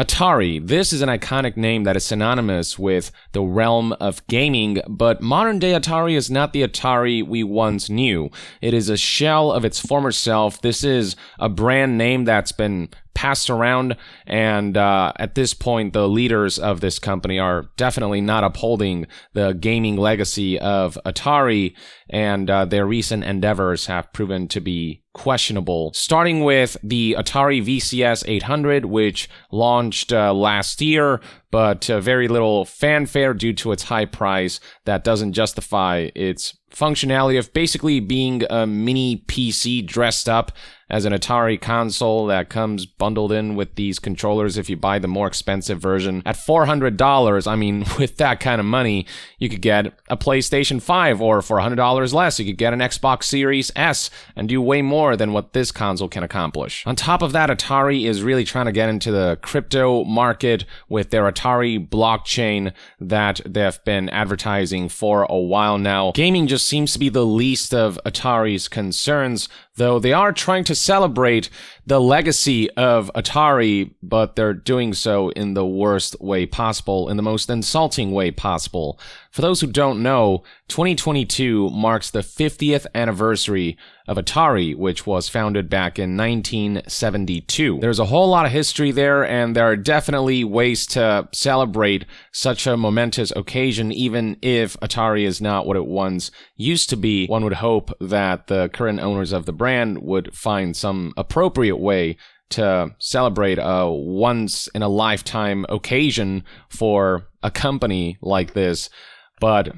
Atari. This is an iconic name that is synonymous with the realm of gaming, but modern-day Atari is not the Atari we once knew. It is a shell of its former self. This is a brand name that's been passed around, and at this point, the leaders of this company are definitely not upholding the gaming legacy of Atari, and their recent endeavors have proven to be questionable. Starting with the Atari VCS 800, which launched last year, but very little fanfare due to its high price that doesn't justify its functionality of basically being a mini PC dressed up as an Atari console that comes bundled in with these controllers if you buy the more expensive version. At $400, I mean, with that kind of money, you could get a PlayStation 5, or for $100 less, you could get an Xbox Series S and do way more than what this console can accomplish. On top of that, Atari is really trying to get into the crypto market with their Atari blockchain that they've been advertising for a while now. Gaming just seems to be the least of Atari's concerns, though they are trying to celebrate the legacy of Atari, but they're doing so in the worst way possible, in the most insulting way possible. For those who don't know, 2022 marks the 50th anniversary of Atari, which was founded back in 1972. There's a whole lot of history there, and there are definitely ways to celebrate such a momentous occasion, even if Atari is not what it once used to be. One would hope that the current owners of the brand would find some appropriate way to celebrate a once-in-a-lifetime occasion for a company like this. But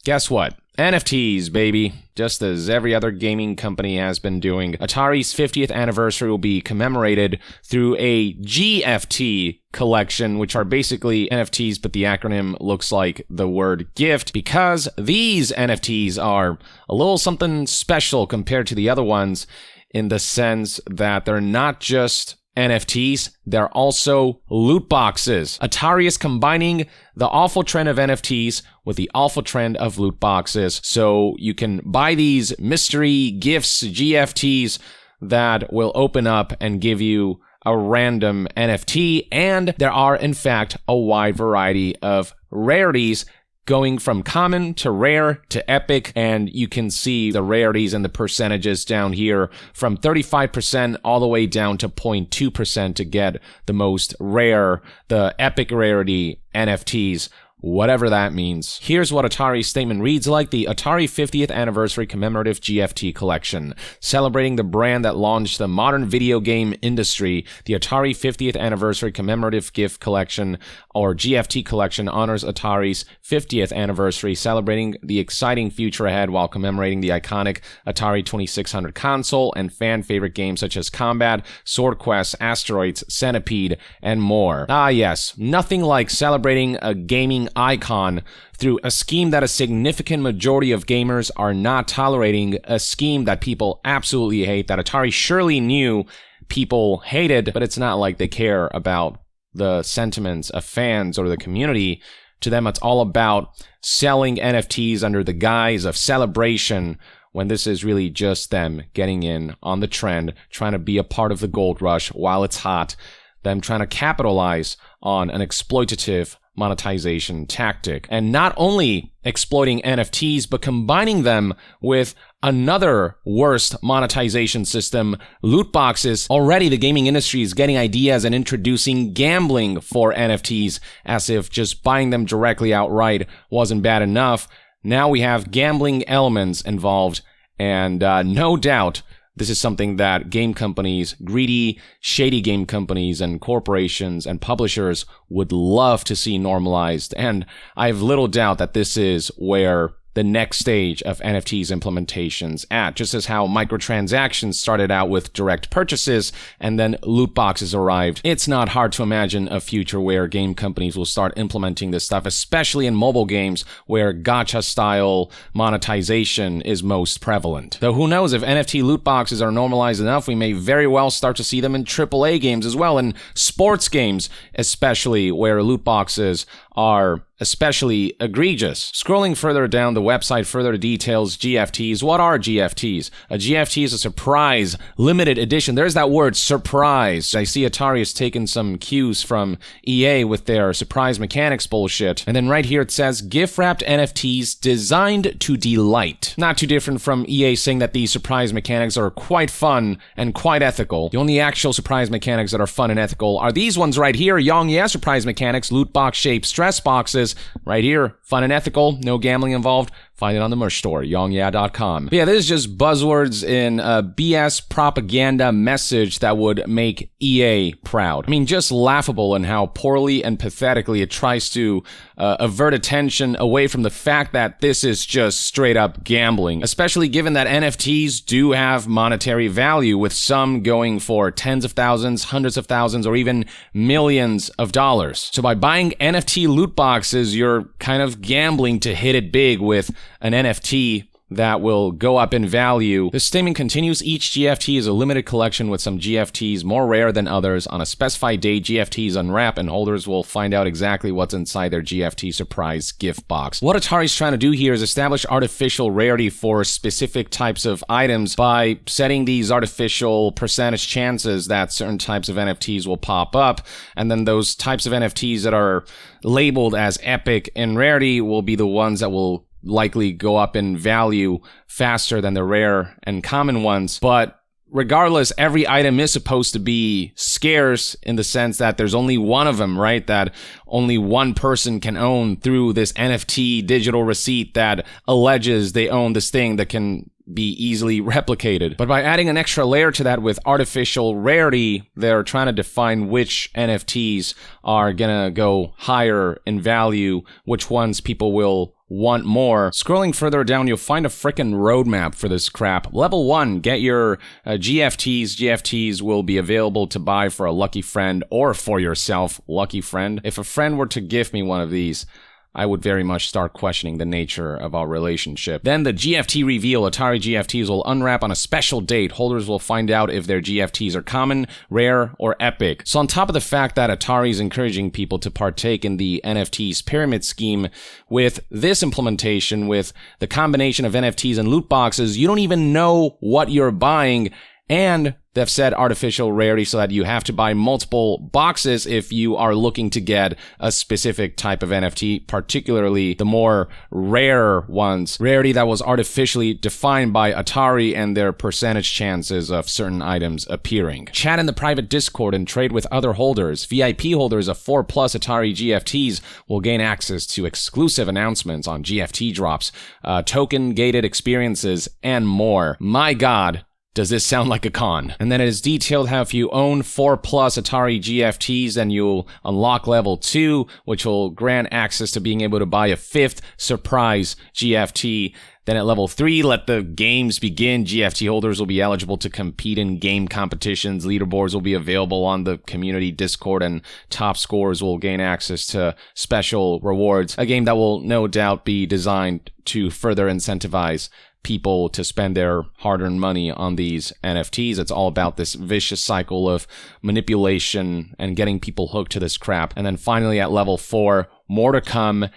guess what? NFTs, baby. Just as every other gaming company has been doing, Atari's 50th anniversary will be commemorated through a GFT collection, which are basically NFTs, but the acronym looks like the word gift, because these NFTs are a little something special compared to the other ones, in the sense that they're not just NFTs, they're also loot boxes. Atari is combining the awful trend of NFTs with the awful trend of loot boxes, so you can buy these mystery gifts, GFTs, that will open up and give you a random NFT, and there are, in fact, a wide variety of rarities going from common to rare to epic, and you can see the rarities and the percentages down here from 35% all the way down to 0.2% to get the most rare, the epic rarity NFTs, whatever that means. Here's what Atari's statement reads like: the Atari 50th Anniversary Commemorative GFT Collection. Celebrating the brand that launched the modern video game industry, the Atari 50th Anniversary Commemorative Gift Collection, or GFT Collection, honors Atari's 50th anniversary, celebrating the exciting future ahead while commemorating the iconic Atari 2600 console and fan-favorite games such as Combat, Sword Quest, Asteroids, Centipede, and more. Ah yes, nothing like celebrating a gaming icon through a scheme that a significant majority of gamers are not tolerating, a scheme that people absolutely hate, that Atari surely knew people hated, but it's not like they care about the sentiments of fans or the community. To them, it's all about selling NFTs under the guise of celebration, when this is really just them getting in on the trend, trying to be a part of the gold rush while it's hot, them trying to capitalize on an exploitative monetization tactic. And not only exploiting NFTs, but combining them with another worst monetization system, loot boxes. Already the gaming industry is getting ideas and introducing gambling for NFTs, as if just buying them directly outright wasn't bad enough. Now we have gambling elements involved, and no doubt this is something that game companies, greedy, shady game companies and corporations and publishers would love to see normalized. And I have little doubt that this is where the next stage of NFTs implementations at, just as how microtransactions started out with direct purchases and then loot boxes arrived. It's not hard to imagine a future where game companies will start implementing this stuff, especially in mobile games where gacha style monetization is most prevalent. Though who knows, if NFT loot boxes are normalized enough, we may very well start to see them in AAA games as well, in sports games especially, where loot boxes are especially egregious. Scrolling further down the website further details GFTs. What are GFTs? A GFT is a surprise, limited edition. There's that word, surprise. I see Atari has taken some cues from EA with their surprise mechanics bullshit. And then right here it says, gift-wrapped NFTs designed to delight. Not too different from EA saying that these surprise mechanics are quite fun and quite ethical. The only actual surprise mechanics that are fun and ethical are these ones right here. Yeah, surprise mechanics, loot box shaped stress boxes. Right here, fun and ethical, no gambling involved. Find it on the merch store, yongyeah.com. But yeah, this is just buzzwords in a BS propaganda message that would make EA proud. I mean, just laughable in how poorly and pathetically it tries to avert attention away from the fact that this is just straight up gambling, especially given that NFTs do have monetary value, with some going for tens of thousands, hundreds of thousands, or even millions of dollars. So by buying NFT loot boxes, you're kind of gambling to hit it big with an NFT that will go up in value. The statement continues, each GFT is a limited collection with some GFTs more rare than others. On a specified date, GFTs unwrap and holders will find out exactly what's inside their GFT surprise gift box. What Atari's trying to do here is establish artificial rarity for specific types of items by setting these artificial percentage chances that certain types of NFTs will pop up, and then those types of NFTs that are labeled as epic and rarity will be the ones that will likely go up in value faster than the rare and common ones. But regardless, every item is supposed to be scarce in the sense that there's only one of them, right? That only one person can own through this NFT digital receipt that alleges they own this thing that can be easily replicated. But by adding an extra layer to that with artificial rarity, they're trying to define which NFTs are gonna go higher in value, which ones people will want more. Scrolling further down, you'll find a frickin' roadmap for this crap. Level 1, get your GFTs. GFTs will be available to buy for a lucky friend or for yourself, lucky friend. If a friend were to gift me one of these, I would very much start questioning the nature of our relationship. Then the GFT reveal. Atari GFTs will unwrap on a special date. Holders will find out if their GFTs are common, rare, or epic. So on top of the fact that Atari is encouraging people to partake in the NFTs pyramid scheme, with this implementation, with the combination of NFTs and loot boxes, you don't even know what you're buying, and they've said artificial rarity so that you have to buy multiple boxes if you are looking to get a specific type of NFT, particularly the more rare ones. Rarity that was artificially defined by Atari and their percentage chances of certain items appearing. Chat in the private Discord and trade with other holders. VIP holders of 4+ Atari GFTs will gain access to exclusive announcements on GFT drops, token-gated experiences, and more. My God, does this sound like a con? And then it is detailed how if you own 4+ Atari GFTs, then you'll unlock level 2, which will grant access to being able to buy a 5th surprise GFT. Then at level 3, let the games begin. GFT holders will be eligible to compete in game competitions. Leaderboards will be available on the community Discord, and top scorers will gain access to special rewards. A game that will no doubt be designed to further incentivize people to spend their hard-earned money on these NFTs. It's all about this vicious cycle of manipulation and getting people hooked to this crap. And then finally at level 4, more to come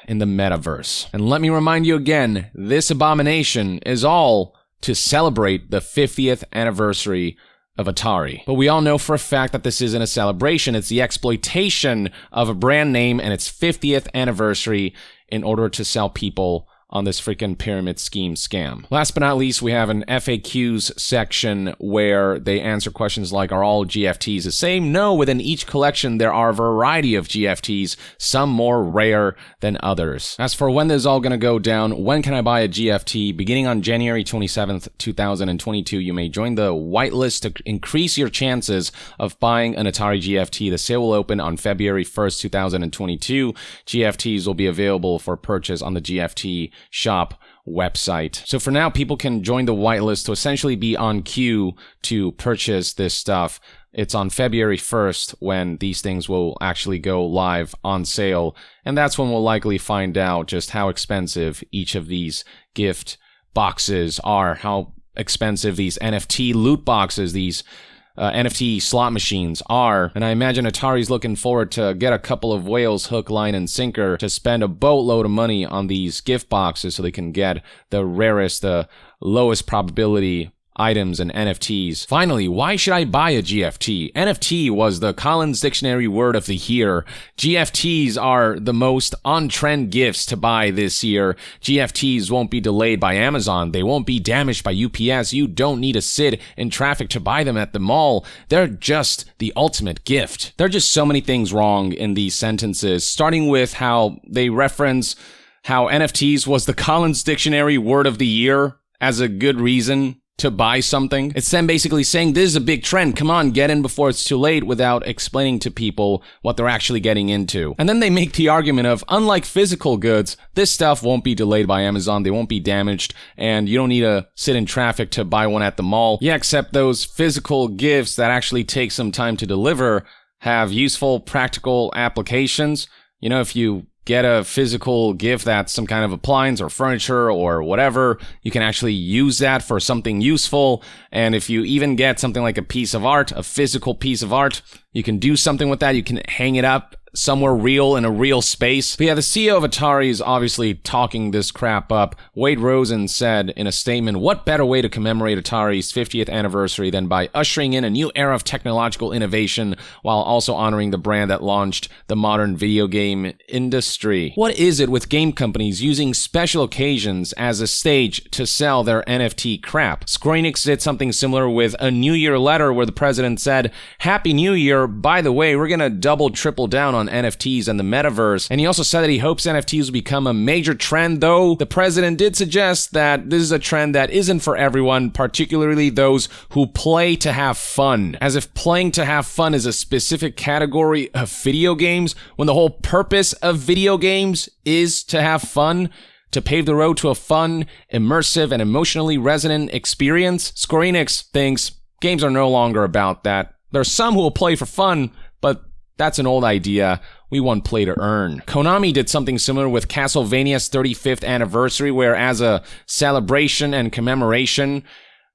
in the metaverse. And let me remind you again, this abomination is all to celebrate the 50th anniversary of Atari. But we all know for a fact that this isn't a celebration. It's the exploitation of a brand name and its 50th anniversary in order to sell people on this freaking pyramid scheme scam. Last but not least, we have an FAQs section where they answer questions like, are all GFTs the same? No, within each collection there are a variety of GFTs, some more rare than others. As for when this is all gonna go down, when can I buy a GFT? Beginning on January 27th, 2022, you may join the whitelist to increase your chances of buying an Atari GFT. The sale will open on February 1st, 2022. GFTs will be available for purchase on the GFT shop website. So for now, people can join the whitelist to essentially be on queue to purchase this stuff. It's on February 1st when these things will actually go live on sale, and that's when we'll likely find out just how expensive each of these gift boxes are, how expensive these NFT loot boxes, these NFT slot machines are, and I imagine Atari's looking forward to get a couple of whales hook, line, and sinker to spend a boatload of money on these gift boxes so they can get the rarest, the lowest probability items and NFTs. Finally, why should I buy a GFT? NFT was the Collins Dictionary word of the year. GFTs are the most on-trend gifts to buy this year. GFTs won't be delayed by Amazon. They won't be damaged by UPS. You don't need to sit in traffic to buy them at the mall. They're just the ultimate gift. There are just so many things wrong in these sentences, starting with how they reference how NFTs was the Collins Dictionary word of the year as a good reason to buy something. It's them basically saying this is a big trend, come on, get in before it's too late, without explaining to people what they're actually getting into. And then they make the argument of, unlike physical goods, this stuff won't be delayed by Amazon, they won't be damaged, and you don't need to sit in traffic to buy one at the mall. Yeah, except those physical gifts that actually take some time to deliver have useful, practical applications. You know, if you get a physical gift that's some kind of appliance or furniture or whatever, you can actually use that for something useful. And if you even get something like a piece of art, a physical piece of art, you can do something with that. You can hang it up somewhere real in a real space. But yeah, the CEO of Atari is obviously talking this crap up. Wade Rosen said in a statement, what better way to commemorate Atari's 50th anniversary than by ushering in a new era of technological innovation while also honoring the brand that launched the modern video game industry. What is it with game companies using special occasions as a stage to sell their NFT crap? Square Enix did something similar with a New Year letter where the president said, Happy New Year, by the way, we're gonna double, triple down on NFTs and the metaverse. And he also said that he hopes NFTs will become a major trend, though the president did suggest that this is a trend that isn't for everyone, particularly those who play to have fun. As if playing to have fun is a specific category of video games, when the whole purpose of video games is to have fun, to pave the road to a fun, immersive, and emotionally resonant experience. Square Enix thinks games are no longer about that. There are some who will play for fun, but that's an old idea. We want play to earn. Konami did something similar with Castlevania's 35th anniversary, where as a celebration and commemoration,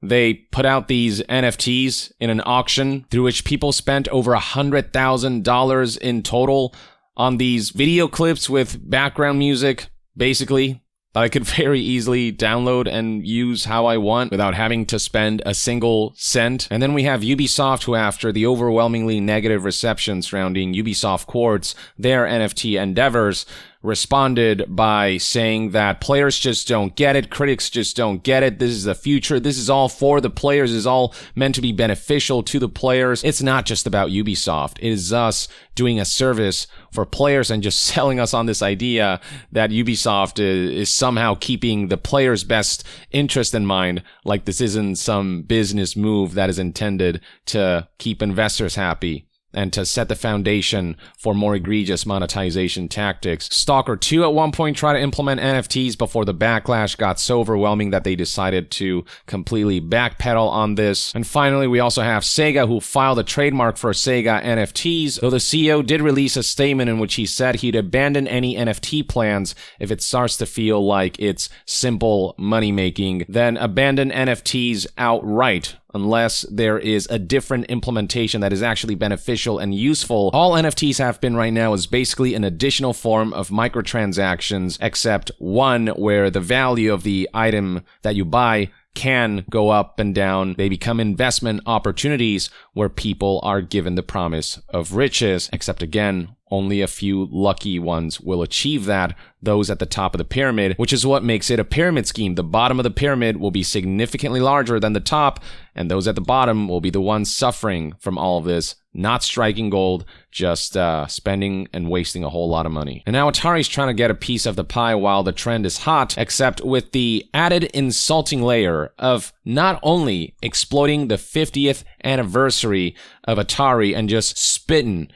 they put out these NFTs in an auction through which people spent over $100,000 in total on these video clips with background music, basically, that I could very easily download and use how I want without having to spend a single cent. And then we have Ubisoft, who after the overwhelmingly negative reception surrounding Ubisoft Quartz, their NFT endeavors, responded by saying that players just don't get it, critics just don't get it, this is the future, this is all for the players, this is all meant to be beneficial to the players. It's not just about Ubisoft, it is us doing a service for players and just selling us on this idea that Ubisoft is somehow keeping the players' best interest in mind, like this isn't some business move that is intended to keep investors happy and to set the foundation for more egregious monetization tactics. Stalker 2 at one point tried to implement NFTs before the backlash got so overwhelming that they decided to completely backpedal on this. And finally, we also have Sega, who filed a trademark for Sega NFTs, though the CEO did release a statement in which he said he'd abandon any NFT plans if it starts to feel like it's simple money-making, then abandon NFTs outright, unless there is a different implementation that is actually beneficial and useful. All NFTs have been right now is basically an additional form of microtransactions, except one where the value of the item that you buy can go up and down. They become investment opportunities where people are given the promise of riches, except again, only a few lucky ones will achieve that, those at the top of the pyramid, which is what makes it a pyramid scheme. The bottom of the pyramid will be significantly larger than the top, and those at the bottom will be the ones suffering from all of this, not striking gold, just spending and wasting a whole lot of money. And now Atari's trying to get a piece of the pie while the trend is hot, except with the added insulting layer of not only exploiting the 50th anniversary of Atari and just spitting,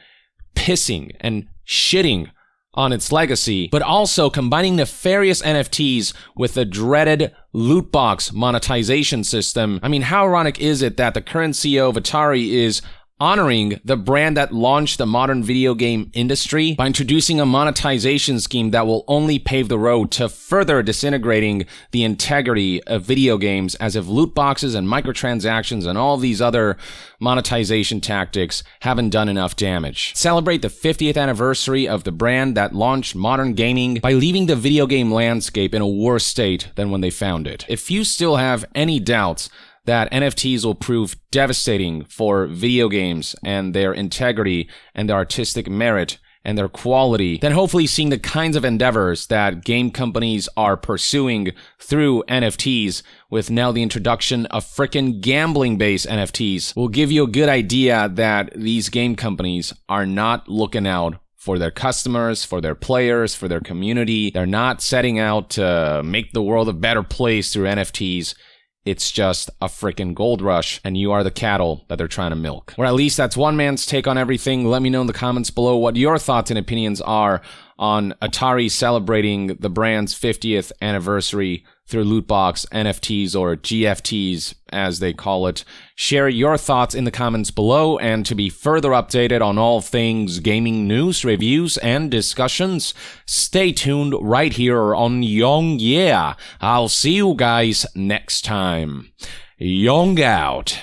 pissing, and shitting on its legacy, but also combining nefarious NFTs with the dreaded loot box monetization system. I mean, how ironic is it that the current CEO of Atari is honoring the brand that launched the modern video game industry by introducing a monetization scheme that will only pave the road to further disintegrating the integrity of video games, as if loot boxes and microtransactions and all these other monetization tactics haven't done enough damage. Celebrate the 50th anniversary of the brand that launched modern gaming by leaving the video game landscape in a worse state than when they found it. If you still have any doubts that NFTs will prove devastating for video games and their integrity and their artistic merit and their quality, then hopefully seeing the kinds of endeavors that game companies are pursuing through NFTs, with now the introduction of frickin' gambling-based NFTs, will give you a good idea that these game companies are not looking out for their customers, for their players, for their community. They're not setting out to make the world a better place through NFTs. It's just a freaking gold rush, and you are the cattle that they're trying to milk. Or at least that's one man's take on everything. Let me know in the comments below what your thoughts and opinions are on Atari celebrating the brand's 50th anniversary through lootbox NFTs, or GFTs as they call it. Share your thoughts in the comments below, and to be further updated on all things gaming news, reviews, and discussions, stay tuned right here on Young Yeah. I'll see you guys next time. Young out.